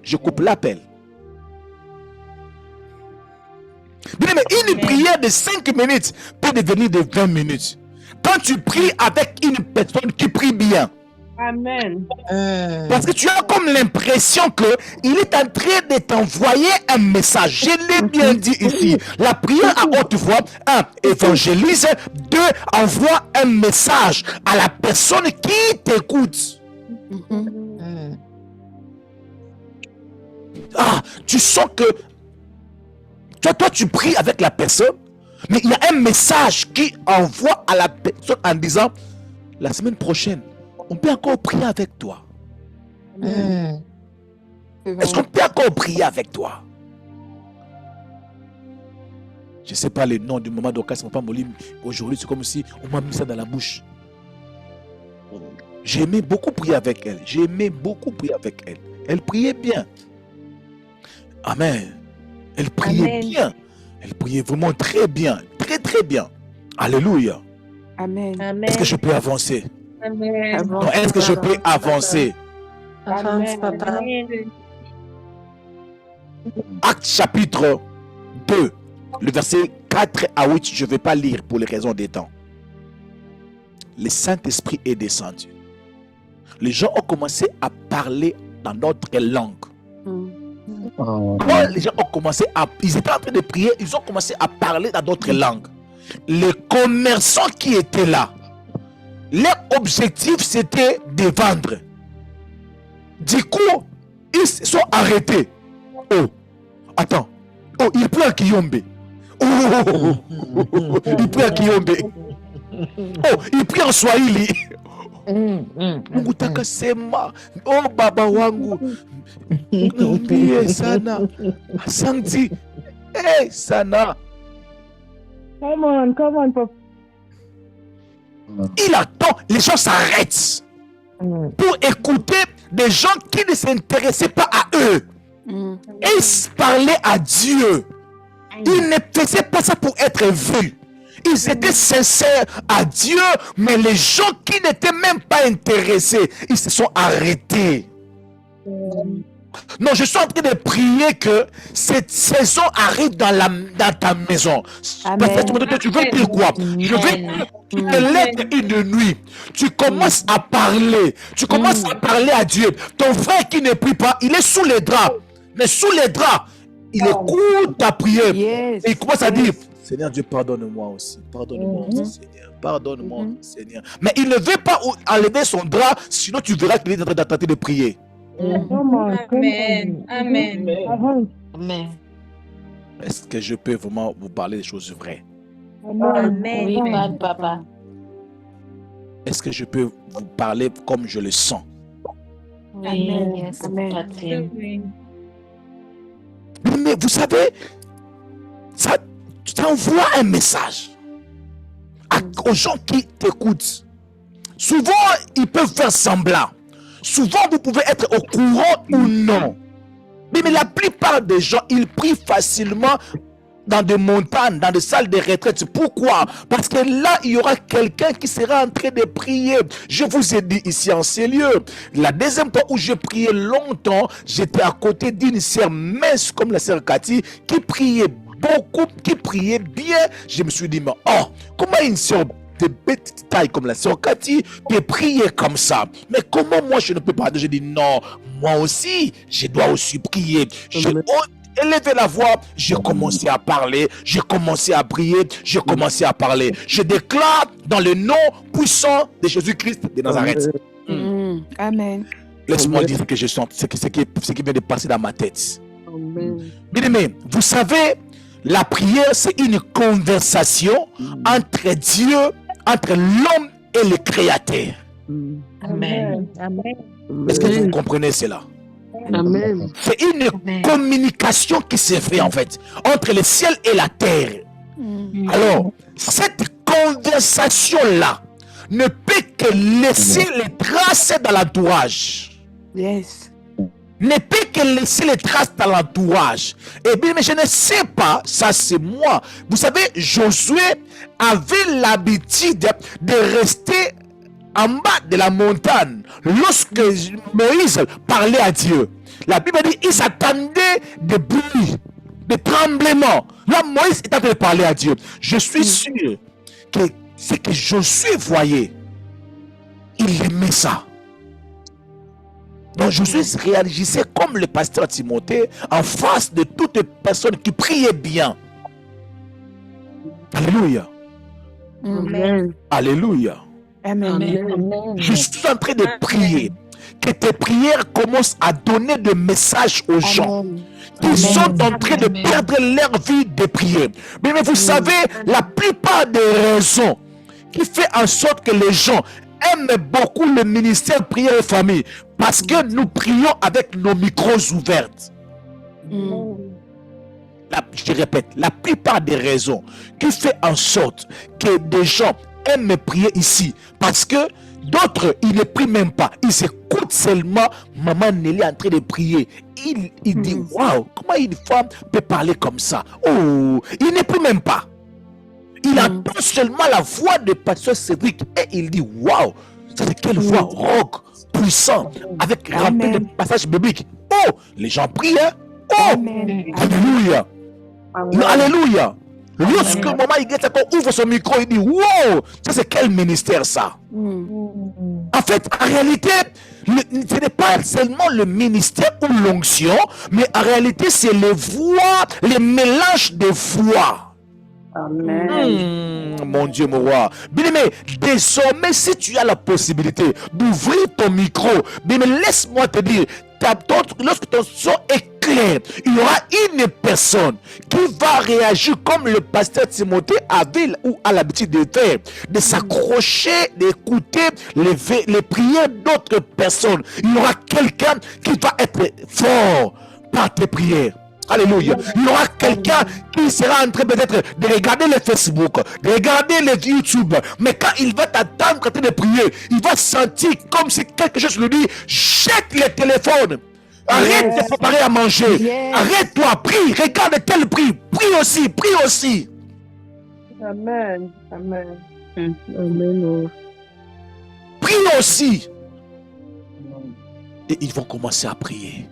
Je coupe l'appel. Bien aimé, une prière de 5 minutes peut devenir de 20 minutes. Quand tu pries avec une personne qui prie bien. Amen. Parce que tu as comme l'impression qu'il est en train de t'envoyer un message. Je l'ai bien dit ici. La prière à haute voix, 1, évangélise, 2, envoie un message à la personne qui t'écoute. Ah, tu sens que toi, tu pries avec la personne, mais il y a un message qui envoie à la personne en disant, la semaine prochaine, on peut encore prier avec toi. Est-ce qu'on peut encore prier avec toi? Je ne sais pas le nom du Maman Dorcas, Papa Molim. Aujourd'hui, c'est comme si on m'a mis ça dans la bouche. J'aimais beaucoup prier avec elle. Elle priait bien. Amen. Elle priait bien. Elle priait vraiment très bien. Très, très bien. Alléluia. Amen. Est-ce que je peux avancer? Amen. Non, est-ce que je peux avancer? Avance, papa. Acte chapitre 2, le verset 4 à 8, je ne vais pas lire pour les raisons des temps. Le Saint-Esprit est descendu. Les gens ont commencé à parler dans notre langue. Quand les gens ont commencé ils étaient en train de prier, ils ont commencé à parler dans d'autres langues. Les commerçants qui étaient là, leur objectif c'était de vendre. Du coup, ils se sont arrêtés. Oh, attends. Oh, il pleut à Kiyombe. Il pleut à Kiyombe. Oh, il prie en Swahili. Mungu takasema, oh baba wangu, niambie sana, asante, sana. Come on, papa. Il attend, les gens s'arrêtent pour écouter des gens qui ne s'intéressaient pas à eux. Ils parlaient à Dieu. Ils ne faisaient pas ça pour être vus. Ils étaient sincères à Dieu, mais les gens qui n'étaient même pas intéressés, ils se sont arrêtés. Non, je suis en train de prier que cette saison arrive dans ta maison. Parce que tu veux dire quoi? Je veux que tu te lèves une nuit. Tu commences à parler. Tu commences à parler à Dieu. Ton frère qui ne prie pas, il est sous les draps. Mais sous les draps, il écoute ta prière. Et il commence à dire, Seigneur Dieu, pardonne-moi aussi. Pardonne-moi aussi, Seigneur. Pardonne-moi, Seigneur. Mais il ne veut pas enlever son drap, sinon tu verras qu'il est en train d'attendre de prier. Amen. Amen. Amen. Est-ce que je peux vraiment vous parler des choses vraies? Amen. Oui, parle, papa. Est-ce que je peux vous parler comme je le sens? Oui, yes, Amen. Oui. Mais vous savez, ça envoie un message aux gens qui t'écoutent. Souvent, ils peuvent faire semblant. Souvent, vous pouvez être au courant ou non. Mais la plupart des gens, ils prient facilement dans des montagnes, dans des salles de retraite. Pourquoi? Parce que là, il y aura quelqu'un qui sera en train de prier. Je vous ai dit ici en ces lieux. La deuxième fois où je priais longtemps, j'étais à côté d'une sœur mince comme la sœur Cathy qui priait beaucoup, qui priait bien. Je me suis dit, mais oh, comment une sœur de petite taille comme la sœur Cathy peut prier comme ça? Mais comment moi je ne peux pas? J'ai dit non, moi aussi, je dois aussi prier. J'ai élevé la voix, j'ai commencé à parler, j'ai commencé à prier, j'ai commencé à parler. Je déclare dans le nom puissant de Jésus-Christ de Nazareth. Amen. Laisse-moi dire ce que je sens, ce qui vient de passer dans ma tête. Bien-aimé, vous savez, la prière, c'est une conversation entre Dieu, entre l'homme et le Créateur. Amen. Est-ce que vous comprenez cela? Amen. C'est une communication qui se fait en fait entre le ciel et la terre. Alors, cette conversation-là ne peut que laisser les traces dans l'entourage. Yes. Ne peut que laisser les traces dans l'entourage. Eh bien, mais je ne sais pas, ça c'est moi. Vous savez, Josué avait l'habitude de rester en bas de la montagne lorsque Moïse parlait à Dieu. La Bible dit il s'attendait des bruits, des tremblements. Là, Moïse est en train de parler à Dieu. Je suis sûr que ce que Josué voyait, il aimait ça. Donc Josué réagissait comme le pasteur Timothée en face de toute personne qui priait bien. Alléluia. Amen. Alléluia. Amen. Je suis en train de prier que tes prières commencent à donner des messages aux gens qui sont en train de perdre leur vie de prière. Mais vous savez, la plupart des raisons qui fait en sorte que les gens aiment beaucoup le ministère prière et famille, parce que nous prions avec nos micros ouverts. Je répète, la plupart des raisons qui fait en sorte que des gens aiment prier ici, parce que d'autres, ils ne prient même pas. Ils écoutent seulement maman Nelly en train de prier. Il dit, waouh, comment une femme peut parler comme ça? Oh, il ne prie même pas. Il entend seulement la voix de pasteur Cédric et il dit, waouh, c'est quelle voix rock, puissant, avec rempli de passages bibliques. Oh, les gens prient, hein? Oh, alléluia. Alléluia. Lorsque maman ouvre son micro, il dit, wow, ça c'est quel ministère ça? En fait, en réalité, ce n'est pas seulement le ministère ou l'onction, mais en réalité, c'est les voix, les mélanges de voix. Amen. Mon Dieu, mon roi. Bien aimé, désormais, si tu as la possibilité d'ouvrir ton micro, bien aimé, laisse-moi te dire, lorsque ton son est clair, il y aura une personne qui va réagir comme le pasteur Timothée avait ou a l'habitude de faire, de s'accrocher, d'écouter les prières d'autres personnes. Il y aura quelqu'un qui va être fort par tes prières. Alléluia. Il y aura quelqu'un qui sera en train peut-être de regarder le Facebook, de regarder le YouTube. Mais quand il va t'attendre en train de prier, il va sentir comme si quelque chose lui dit, jette le téléphone. Arrête de préparer à manger. Arrête-toi, prie. Regarde tel prix. Prie aussi, prie aussi. Amen. Amen. Amen. Prie aussi. Et ils vont commencer à prier.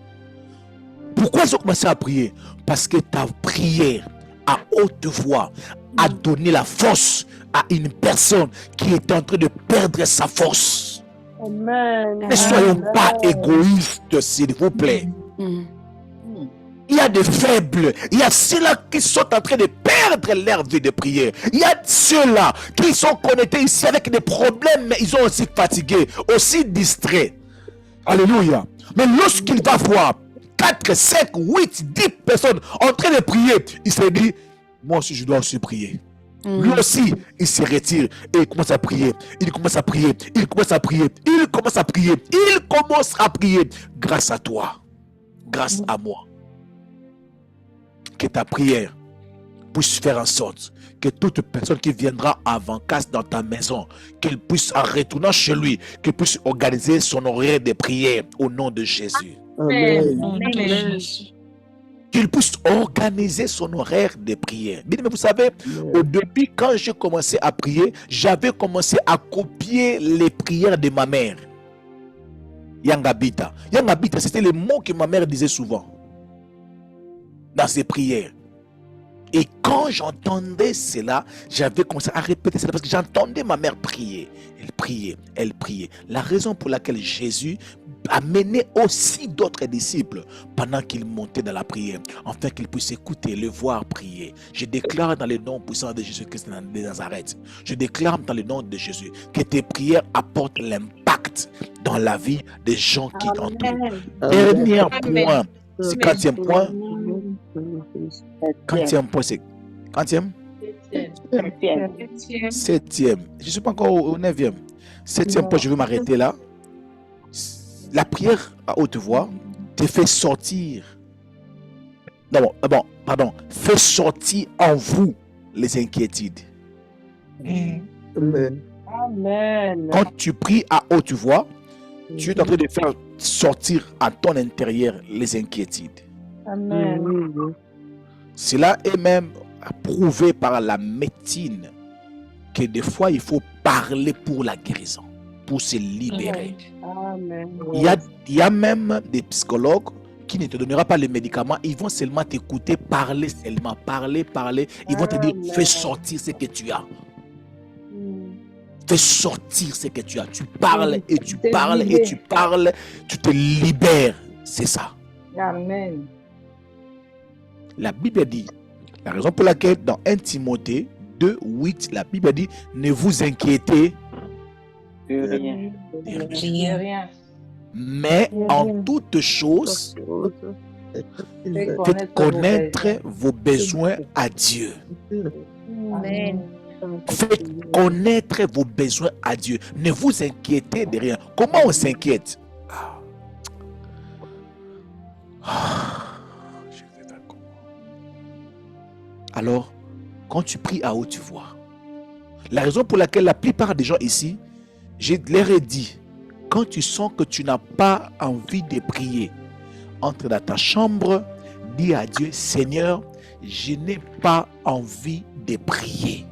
Pourquoi ils ont commencé à prier? Parce que ta prière à haute voix a donné la force à une personne qui est en train de perdre sa force. Amen. Ne soyons pas égoïstes, s'il vous plaît. Il y a des faibles, il y a ceux-là qui sont en train de perdre leur vie de prière. Il y a ceux-là qui sont connectés ici avec des problèmes, mais ils sont aussi fatigués, aussi distraits. Alléluia. Mais lorsqu'il va voir 4, 5, 8, 10 personnes en train de prier, il se dit, moi aussi je dois aussi prier. Lui aussi, il se retire et il commence à prier. Il commence à prier. Il commence à prier. Il commence à prier. Il commence à prier. Grâce à toi. Grâce à moi. Que ta prière puisse faire en sorte que toute personne qui viendra avant casse dans ta maison, qu'elle puisse en retournant chez lui, qu'elle puisse organiser son horaire de prière au nom de Jésus. Amen. Qu'il puisse organiser son horaire de prière. Mais vous savez, au début, quand j'ai commencé à prier, j'avais commencé à copier les prières de ma mère. Yangabita. Yangabita, c'était le mot que ma mère disait souvent dans ses prières. Et quand j'entendais cela, j'avais commencé à répéter cela parce que j'entendais ma mère prier. Elle priait, elle priait. La raison pour laquelle Jésus a mené aussi d'autres disciples pendant qu'ils montaient dans la prière, afin qu'ils puissent écouter, le voir prier. Je déclare dans le nom puissant de Jésus-Christ de Nazareth, je déclare dans le nom de Jésus que tes prières apportent l'impact dans la vie des gens qui t'entourent. Dernier point, c'est 4e point. 4e point, c'est 4e? 7e. Je ne suis pas encore au 9e. 7e point, je vais m'arrêter là. La prière à haute voix te fait sortir. Fait sortir en vous les inquiétudes. Amen. Amen. Quand tu pries à haute voix, tu es en train de faire sortir à ton intérieur les inquiétudes. Amen. Cela est même prouvé par la médecine que des fois il faut parler pour la guérison, pour se libérer. Amen. Il y a même des psychologues qui ne te donneront pas les médicaments, ils vont seulement t'écouter, parler seulement, parler. Ils vont te dire, fais sortir ce que tu as. Fais sortir ce que tu as. Tu parles et tu parles et tu parles, tu te libères. C'est ça. Amen. La Bible dit, la raison pour laquelle dans 1 Timothée 2, 8, la Bible dit, ne vous inquiétez Rien. de rien. Mais en toutes choses, faites connaître vos besoins à Dieu. Amen. Faites connaître vos besoins à Dieu. Ne vous inquiétez de rien. Comment on s'inquiète? Alors, quand tu pries à haute voix, la raison pour laquelle la plupart des gens ici, je leur ai dit, quand tu sens que tu n'as pas envie de prier, entre dans ta chambre, dis à Dieu, Seigneur, je n'ai pas envie de prier.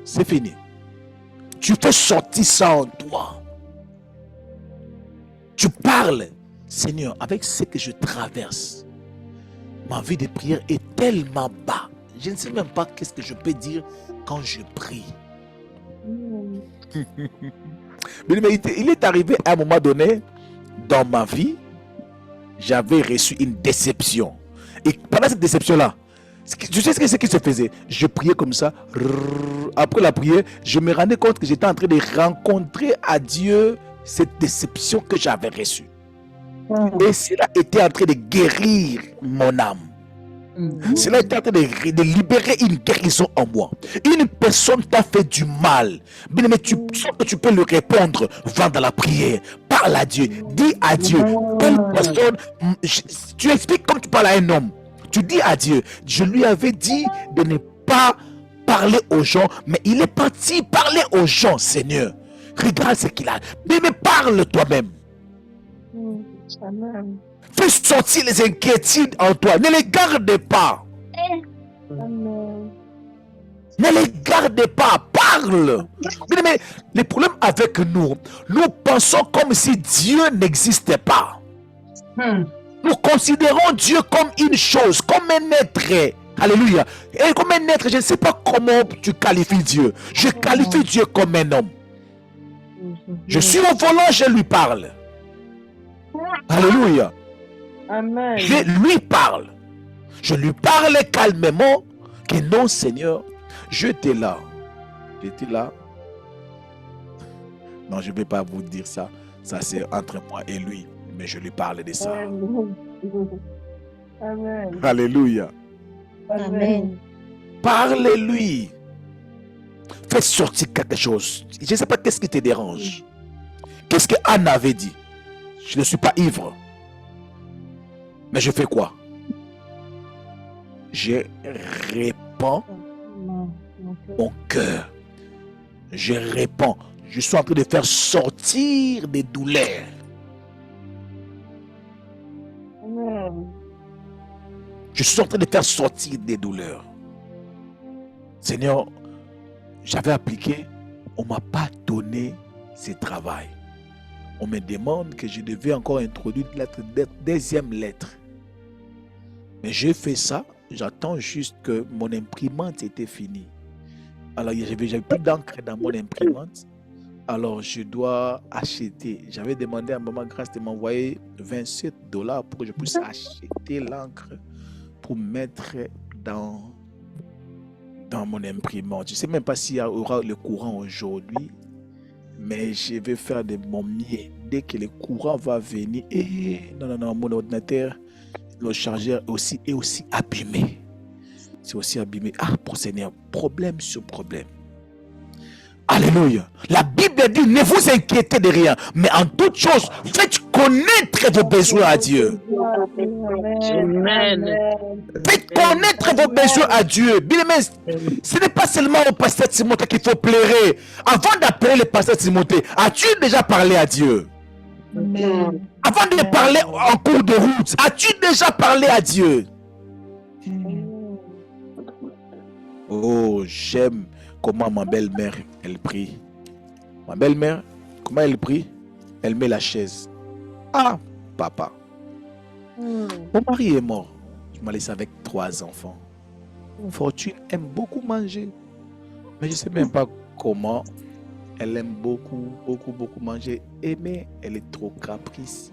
C'est fini. Tu fais sortir ça en toi. Tu parles, Seigneur, avec ce que je traverse. Ma vie de prière est tellement bas. Je ne sais même pas qu'est-ce que je peux dire quand je prie. Mais il est arrivé à un moment donné dans ma vie, j'avais reçu une déception. Et pendant cette déception-là, tu sais ce qui se faisait? Je priais comme ça. Après la prière, je me rendais compte que j'étais en train de rencontrer à Dieu cette déception que j'avais reçue. Et cela était en train de guérir mon âme. Cela était en train de libérer une guérison en moi. Une personne t'a fait du mal, mais tu sens que tu peux lui répondre. Va dans la prière, parle à Dieu, dis à Dieu. Telle personne, tu expliques comme tu parles à un homme. Tu dis à Dieu, je lui avais dit de ne pas parler aux gens, mais il est parti parler aux gens, Seigneur. Regarde ce qu'il a. Mais parle toi-même. Amen. Fais sortir les inquiétudes en toi. Ne les garde pas. Amen. Ne les garde pas. Parle. Mais le problème avec nous, nous pensons comme si Dieu n'existait pas. Nous considérons Dieu comme une chose, comme un être. Alléluia. Et comme un être, je ne sais pas comment tu qualifies Dieu. Je qualifie Dieu comme un homme. Je suis au volant, je lui parle. Alléluia. Amen. Je lui parle. Je lui parle calmement. Que non, Seigneur, j'étais là. J'étais là. Non, je ne vais pas vous dire ça. Ça, c'est entre moi et lui. Mais je lui parle de ça. Amen. Alléluia. Amen. Parlez-lui. Faites sortir quelque chose. Je ne sais pas qu'est-ce qui te dérange. Qu'est-ce que Anne avait dit? Je ne suis pas ivre. Mais je fais quoi? Je répands mon cœur. Je répands. Je suis en train de faire sortir des douleurs. Amen. Je suis en train de faire sortir des douleurs. Seigneur, j'avais appliqué, on ne m'a pas donné ce travail. On me demande que je devais encore introduire la deuxième lettre. Mais j'ai fait ça, j'attends juste que mon imprimante était finie. Alors, j'avais plus d'encre dans mon imprimante. Alors, je dois acheter. J'avais demandé à Maman Grâce de m'envoyer $27 pour que je puisse acheter l'encre pour mettre dans mon imprimante. Je ne sais même pas s'il y aura le courant aujourd'hui, mais je vais faire de mon mieux. Dès que le courant va venir, non, mon ordinateur, le chargeur est aussi abîmé. C'est aussi abîmé. Ah, pour Seigneur, problème sur problème. Alléluia. La Bible dit, ne vous inquiétez de rien, mais en toute chose, faites connaître vos besoins à Dieu. Amen. Faites connaître vos besoins à Dieu. Bien aimé, ce n'est pas seulement au pasteur Timothée qu'il faut pleurer. Avant d'appeler le pasteur Timothée, as-tu déjà parlé à Dieu? Amen. Avant de parler en cours de route, as-tu déjà parlé à Dieu? Oh, j'aime comment ma belle-mère, elle prie. Ma belle-mère, comment elle prie? Elle met la chaise. Ah, papa. Mon mari est mort. Je m'en laisse avec 3 enfants. Fortune aime beaucoup manger. Mais je ne sais même pas comment. Elle aime beaucoup manger. Mais elle est trop capricieuse.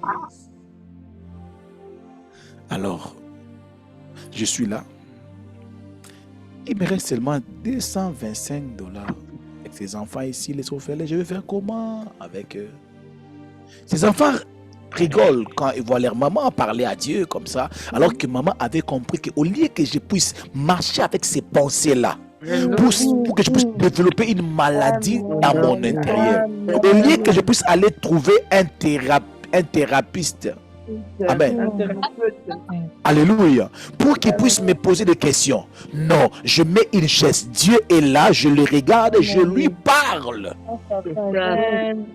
Alors, je suis là. Il me reste seulement $225 avec ces enfants ici, les orphelins. Je vais faire comment avec eux? Ces enfants rigolent quand ils voient leur maman parler à Dieu comme ça, alors que maman avait compris qu'au lieu que je puisse marcher avec ces pensées-là, pour que je puisse développer une maladie dans mon intérieur, au lieu que je puisse aller trouver un thérapeute. Amen. Alléluia. Pour qu'il puisse me poser des questions. Non, je mets une chaise. Dieu est là, je le regarde, je lui parle. Amen.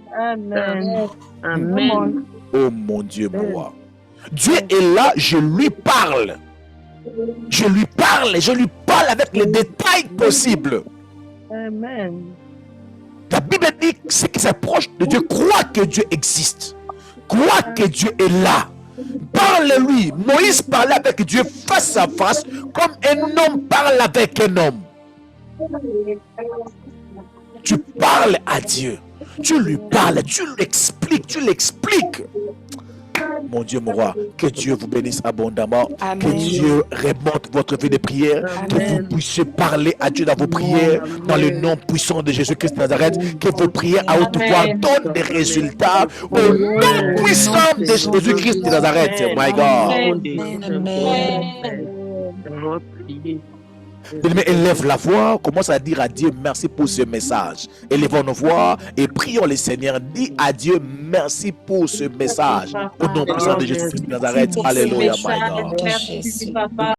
Amen. Oh mon Dieu, moi. Dieu est là, je lui parle. Je lui parle et je lui parle avec les détails possibles. Amen. La Bible dit que ce qui s'approche de Dieu croit que Dieu existe. Crois que Dieu est là. Parle-lui. Moïse parlait avec Dieu face à face, comme un homme parle avec un homme. Tu parles à Dieu. Tu lui parles, tu l'expliques. Mon Dieu, mon roi, que Dieu vous bénisse abondamment. Amen. Que Dieu remonte votre vie de prière. Que vous puissiez parler à Dieu dans vos prières. Dans le nom puissant de Jésus-Christ de Nazareth. Que vos prières à haute voix donnent des résultats. Au nom puissant de Jésus-Christ de Nazareth. My God. Bien-aimé, élève la voix, commence à dire à Dieu merci pour ce message. Élevons nos voix et prions le Seigneur. Dis à Dieu merci pour ce message. Au nom puissant de Jésus-Christ de Nazareth. Alléluia, my God. Merci, papa.